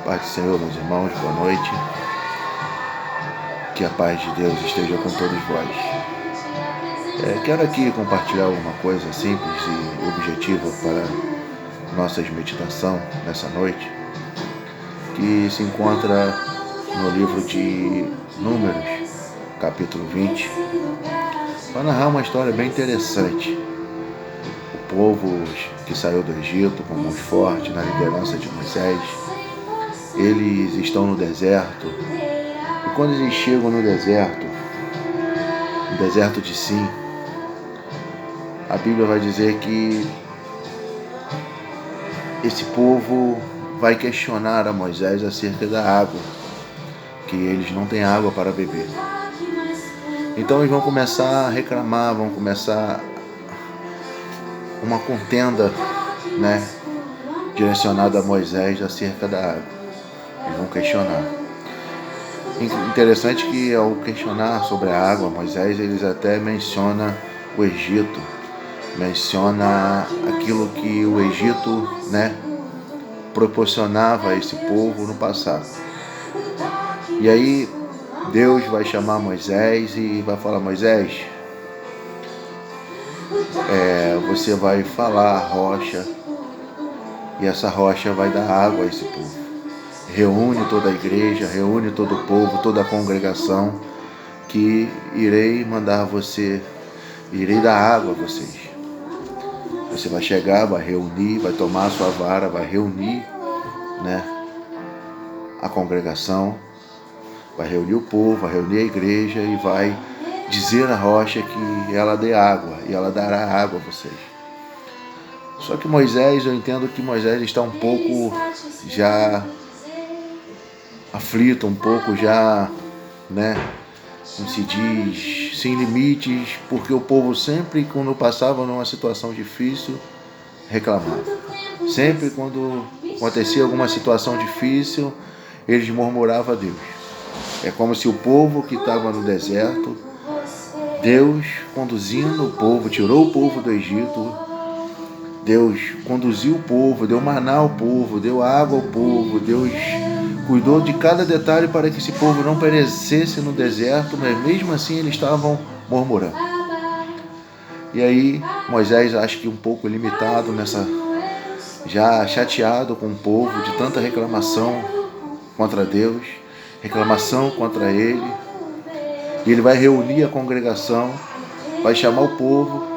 Paz do Senhor, meus irmãos, boa noite. Que a paz de Deus esteja com todos vós. Quero aqui compartilhar uma coisa simples e objetiva para nossa meditação nessa noite, que se encontra no livro de Números, capítulo 20, para narrar uma história bem interessante. O povo que saiu do Egito com mãos fortes na liderança de Moisés, eles estão no deserto, e quando eles chegam no deserto de Sim, a Bíblia vai dizer que esse povo vai questionar a Moisés acerca da água, que eles não têm água para beber. Então eles vão começar a reclamar, vão começar uma contenda, direcionada a Moisés acerca da água. Eles vão questionar. Interessante que ao questionar sobre a água, Moisés, eles até menciona o Egito, menciona aquilo que o Egito, proporcionava a esse povo no passado. E aí Deus vai chamar Moisés e vai falar: Moisés, você vai falar a rocha, e essa rocha vai dar água a esse povo. Reúne toda a igreja, reúne todo o povo, toda a congregação, que irei mandar você, irei dar água a vocês. Você vai chegar, vai reunir, vai tomar a sua vara, vai reunir a congregação, vai reunir o povo, vai reunir a igreja e vai dizer à rocha que ela dê água, e ela dará água a vocês. Só que Moisés, eu entendo que Moisés está um pouco já aflito, um pouco já, como se diz, sem limites, porque o povo sempre, quando passava numa situação difícil, reclamava. Sempre quando acontecia alguma situação difícil, eles murmuravam a Deus. É como se o povo que estava no deserto, Deus conduzindo o povo, tirou o povo do Egito, Deus conduziu o povo, deu maná ao povo, deu água ao povo, Deus cuidou de cada detalhe para que esse povo não perecesse no deserto, mas mesmo assim eles estavam murmurando. E aí Moisés, acho que um pouco limitado já chateado com o povo, de tanta reclamação contra Deus, reclamação contra ele, e ele vai reunir a congregação, vai chamar o povo.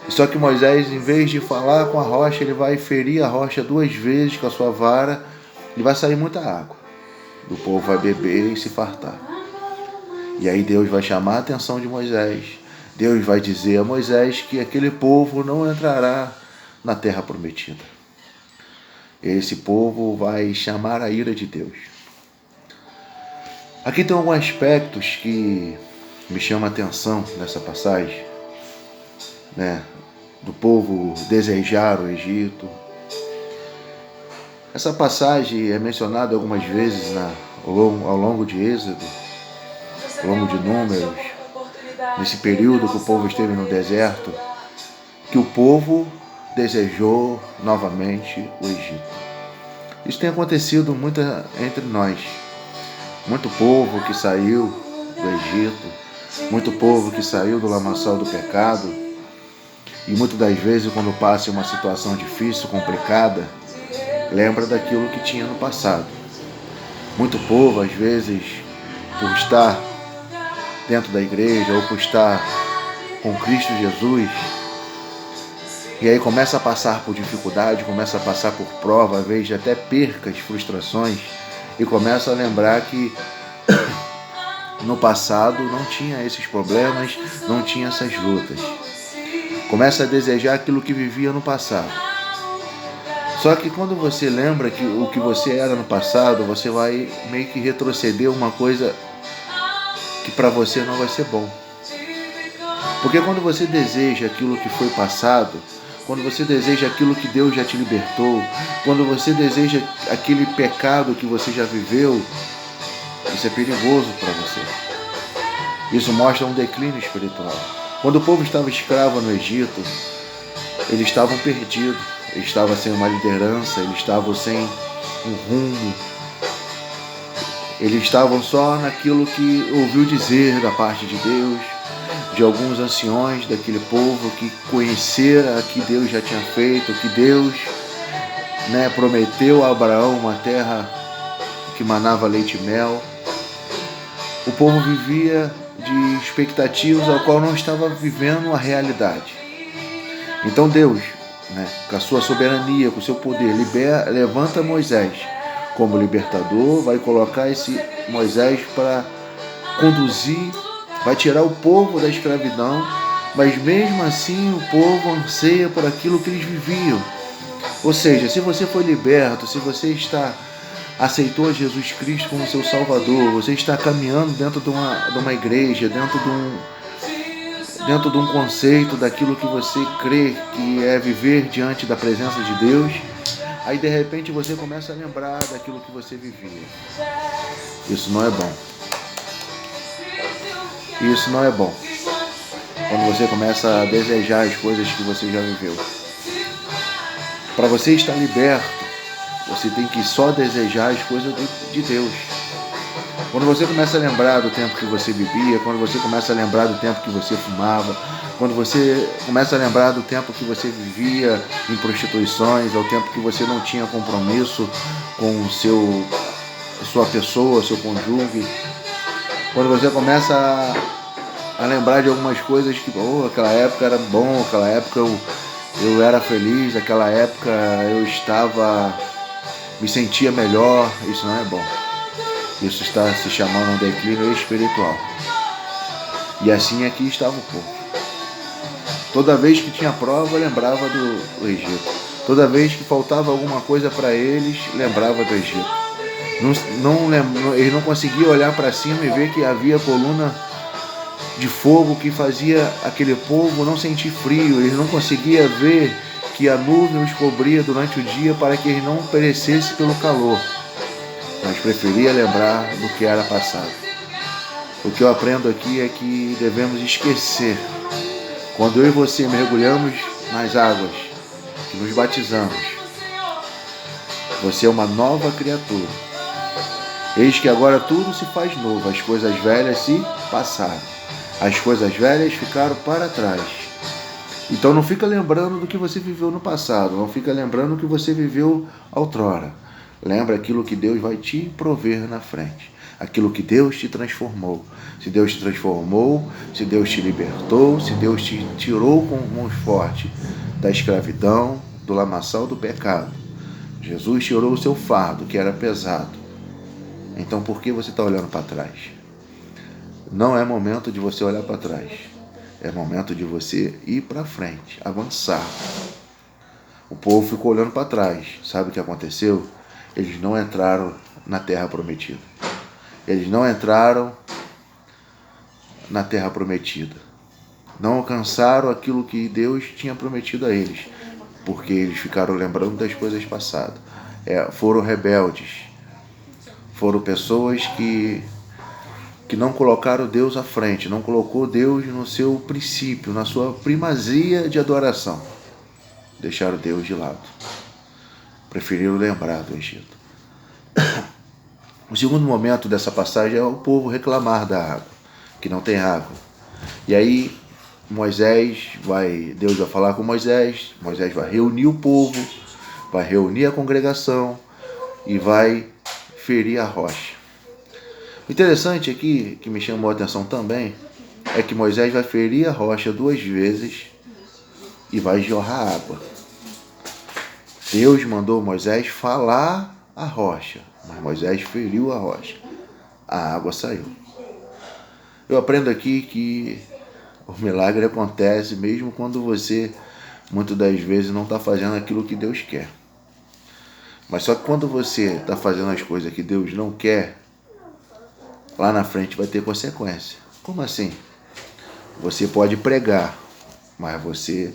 Só que Moisés, em vez de falar com a rocha, ele vai ferir a rocha 2 vezes com a sua vara, e vai sair muita água. O povo vai beber e se fartar. E aí Deus vai chamar a atenção de Moisés. Deus vai dizer a Moisés que aquele povo não entrará na terra prometida. Esse povo vai chamar a ira de Deus. Aqui tem alguns aspectos que me chamam a atenção nessa passagem, do povo desejar o Egito. Essa passagem é mencionada algumas vezes ao longo de Êxodo, ao longo de Números, nesse período que o povo esteve no deserto, que o povo desejou novamente o Egito. Isso tem acontecido muito entre nós. Muito povo que saiu do Egito, muito povo que saiu do lamaçal do pecado, e muitas das vezes, quando passa uma situação difícil, complicada, lembra daquilo que tinha no passado. Muito povo, às vezes, por estar dentro da igreja ou por estar com Cristo Jesus, e aí começa a passar por dificuldade, começa a passar por prova, às vezes até percas, frustrações, e começa a lembrar que no passado não tinha esses problemas, não tinha essas lutas. Começa a desejar aquilo que vivia no passado. Só que quando você lembra que o que você era no passado, você vai meio que retroceder uma coisa que para você não vai ser bom. Porque quando você deseja aquilo que foi passado, quando você deseja aquilo que Deus já te libertou, quando você deseja aquele pecado que você já viveu, isso é perigoso para você. Isso mostra um declínio espiritual. Quando o povo estava escravo no Egito, eles estavam perdidos. Eles estavam sem uma liderança, eles estavam sem um rumo. Eles estavam só naquilo que ouviu dizer da parte de Deus, de alguns anciões daquele povo que conheceram que Deus já tinha feito, que Deus, prometeu a Abraão uma terra que manava leite e mel. O povo vivia de expectativas ao qual não estava vivendo a realidade. Então Deus, com a sua soberania, com o seu poder, levanta Moisés como libertador, vai colocar esse Moisés para conduzir, vai tirar o povo da escravidão, mas mesmo assim o povo anseia por aquilo que eles viviam. Ou seja, se você foi liberto, se você aceitou Jesus Cristo como seu Salvador, você está caminhando dentro de uma igreja, dentro de um conceito daquilo que você crê que é viver diante da presença de Deus, aí de repente você começa a lembrar daquilo que você vivia. Isso não é bom. Isso não é bom. Quando você começa a desejar as coisas que você já viveu. Para você estar liberto, você tem que só desejar as coisas de Deus. Quando você começa a lembrar do tempo que você bebia, quando você começa a lembrar do tempo que você fumava, quando você começa a lembrar do tempo que você vivia em prostituições, ao tempo que você não tinha compromisso com sua pessoa, seu cônjuge, quando você começa a lembrar de algumas coisas que, aquela época era bom, aquela época eu era feliz, aquela época me sentia melhor, isso não é bom. Isso está se chamando um declínio espiritual. E assim aqui estava o povo. Toda vez que tinha prova, lembrava do Egito. Toda vez que faltava alguma coisa para eles, lembrava do Egito. Eles não conseguiam olhar para cima e ver que havia coluna de fogo que fazia aquele povo não sentir frio. Eles não conseguiam ver que a nuvem os cobria durante o dia para que eles não perecessem pelo calor. Mas preferia lembrar do que era passado. O que eu aprendo aqui é que devemos esquecer. Quando eu e você mergulhamos nas águas, que nos batizamos, você é uma nova criatura. Eis que agora tudo se faz novo, as coisas velhas se passaram. As coisas velhas ficaram para trás. Então não fica lembrando do que você viveu no passado, não fica lembrando do que você viveu outrora. Lembra aquilo que Deus vai te prover na frente. Aquilo que Deus te transformou. Se Deus te transformou, se Deus te libertou, se Deus te tirou com mãos fortes da escravidão, do lamaçal do pecado. Jesus tirou o seu fardo, que era pesado. Então por que você está olhando para trás? Não é momento de você olhar para trás. É momento de você ir para frente, avançar. O povo ficou olhando para trás. Sabe o que aconteceu? Eles não entraram na terra prometida. Eles não entraram na terra prometida. Não alcançaram aquilo que Deus tinha prometido a eles, porque eles ficaram lembrando das coisas passadas. Foram rebeldes. Foram pessoas que não colocaram Deus à frente, não colocou Deus no seu princípio, na sua primazia de adoração. Deixaram Deus de lado. Preferiram lembrar do Egito. O segundo momento dessa passagem é o povo reclamar da água, que não tem água. E aí Deus vai falar com Moisés vai reunir o povo, vai reunir a congregação e vai ferir a rocha. O interessante aqui, que me chamou a atenção também, é que Moisés vai ferir a rocha 2 vezes e vai jorrar água. Deus mandou Moisés falar a rocha, mas Moisés feriu a rocha. A água saiu. Eu aprendo aqui que o milagre acontece mesmo quando você, muitas das vezes, não está fazendo aquilo que Deus quer. Mas só que quando você está fazendo as coisas que Deus não quer, lá na frente vai ter consequência. Como assim? Você pode pregar, mas você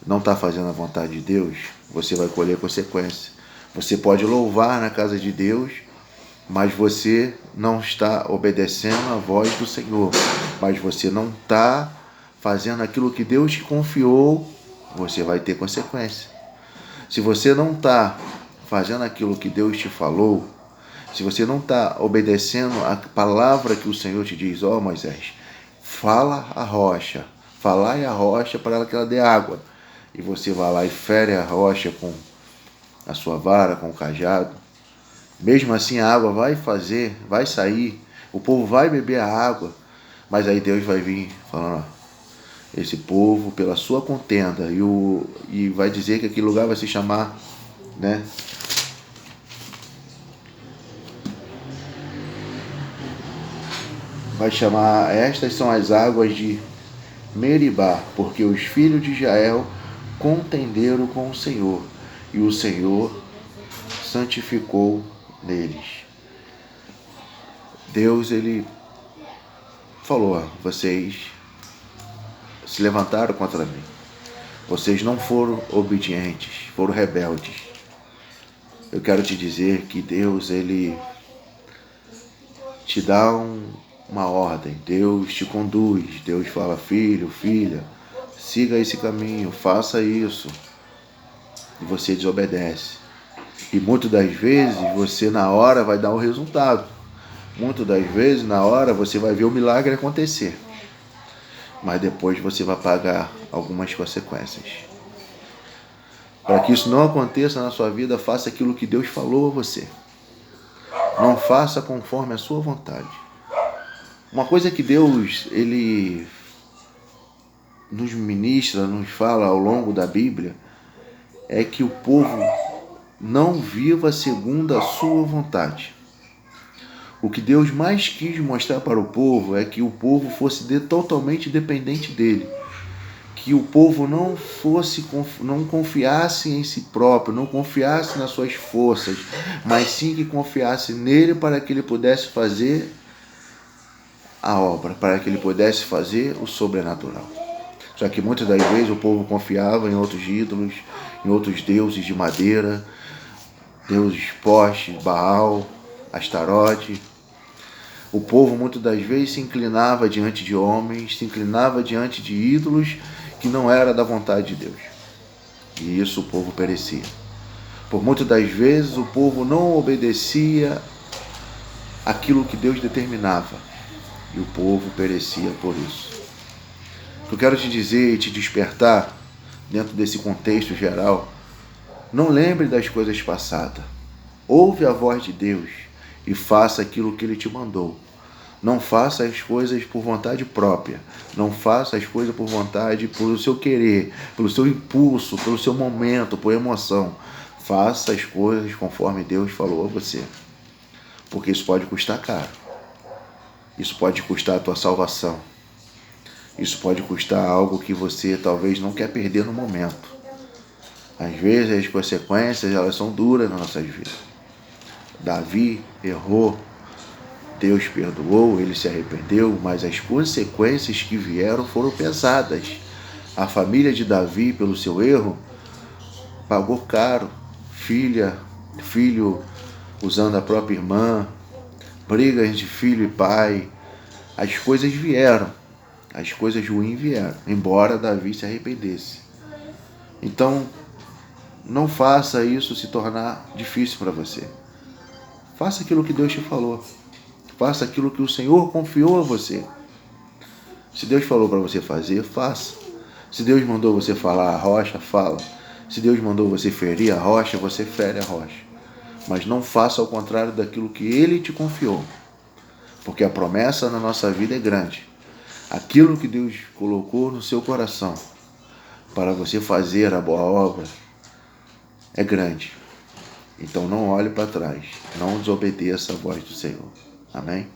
não está fazendo a vontade de Deus, você vai colher consequência. Você pode louvar na casa de Deus, mas você não está obedecendo a voz do Senhor. Mas você não está fazendo aquilo que Deus te confiou, você vai ter consequência. Se você não está fazendo aquilo que Deus te falou, se você não está obedecendo a palavra que o Senhor te diz, ó Moisés, falai à rocha para ela que ela dê água. E você vai lá e fere a rocha com a sua vara, com o cajado. Mesmo assim a água vai sair, o povo vai beber a água, mas aí Deus vai vir falando, ó, esse povo pela sua contenda, e vai dizer que aquele lugar vai se chamar, né? Vai chamar, estas são as águas de Meribá, porque os filhos de Israel contenderam com o Senhor, e o Senhor santificou neles. Deus, ele falou, vocês se levantaram contra mim. Vocês não foram obedientes, foram rebeldes. Eu quero te dizer que Deus, ele te dá uma ordem. Deus te conduz. Deus fala, filho, filha, siga esse caminho, faça isso. E você desobedece. E muitas das vezes você na hora vai dar o resultado. Muitas das vezes na hora você vai ver o milagre acontecer. Mas depois você vai pagar algumas consequências. Para que isso não aconteça na sua vida, faça aquilo que Deus falou a você. Não faça conforme a sua vontade. Uma coisa que Deus, ele nos ministra, nos fala ao longo da Bíblia, é que o povo não viva segundo a sua vontade. O que Deus mais quis mostrar para o povo é que o povo fosse totalmente dependente dele. Que o povo não confiasse em si próprio, não confiasse nas suas forças, mas sim que confiasse nele para que ele pudesse fazer a obra, para que ele pudesse fazer o sobrenatural. Só que muitas das vezes o povo confiava em outros ídolos, em outros deuses de madeira, deuses postes, Baal, Astarote. O povo muitas das vezes se inclinava diante de homens, se inclinava diante de ídolos que não era da vontade de Deus. E isso o povo perecia. Por muitas das vezes o povo não obedecia aquilo que Deus determinava. E o povo perecia por isso. O que eu quero te dizer e te despertar, dentro desse contexto geral, não lembre das coisas passadas. Ouve a voz de Deus e faça aquilo que Ele te mandou. Não faça as coisas por vontade própria. Não faça as coisas por vontade, pelo seu querer, pelo seu impulso, pelo seu momento, por emoção. Faça as coisas conforme Deus falou a você. Porque isso pode custar caro. Isso pode custar a tua salvação. Isso pode custar algo que você talvez não quer perder no momento. Às vezes as consequências, elas são duras nas nossas vidas. Davi errou, Deus perdoou, ele se arrependeu, mas as consequências que vieram foram pesadas. A família de Davi, pelo seu erro, pagou caro. Filho usando a própria irmã, brigas de filho e pai. As coisas vieram, as coisas ruins vieram, embora Davi se arrependesse. Então, não faça isso se tornar difícil para você. Faça aquilo que Deus te falou. Faça aquilo que o Senhor confiou a você. Se Deus falou para você fazer, faça. Se Deus mandou você falar a rocha, fala. Se Deus mandou você ferir a rocha, você fere a rocha. Mas não faça ao contrário daquilo que Ele te confiou. Porque a promessa na nossa vida é grande. Aquilo que Deus colocou no seu coração para você fazer a boa obra é grande. Então não olhe para trás. Não desobedeça a voz do Senhor. Amém?